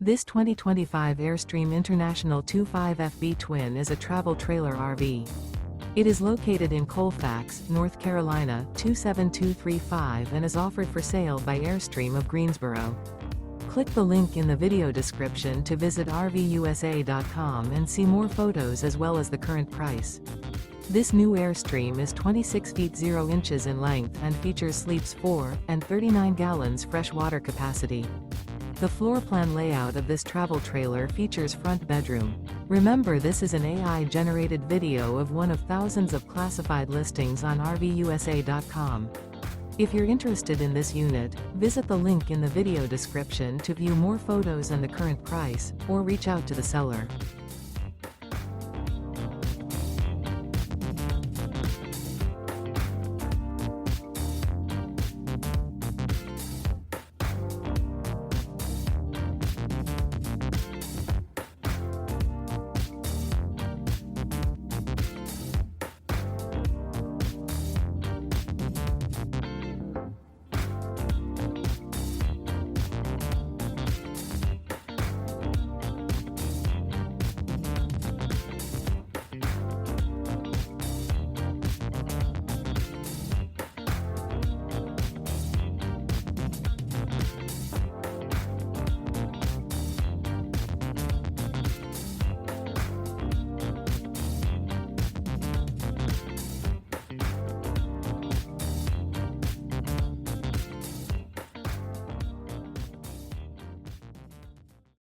This 2025 Airstream International 25FB Twin is a travel trailer RV. It is located in Colfax, North Carolina, 27235 and is offered for sale by Airstream of Greensboro. Click the link in the video description to visit RVUSA.com and see more photos as well as the current price. This new Airstream is 26 feet 0 inches in length and features sleeps 4 and 39 gallons fresh water capacity. The floor plan layout of this travel trailer features front bedroom. Remember, this is an AI-generated video of one of thousands of classified listings on RVUSA.com. If you're interested in this unit, visit the link in the video description to view more photos and the current price, or reach out to the seller.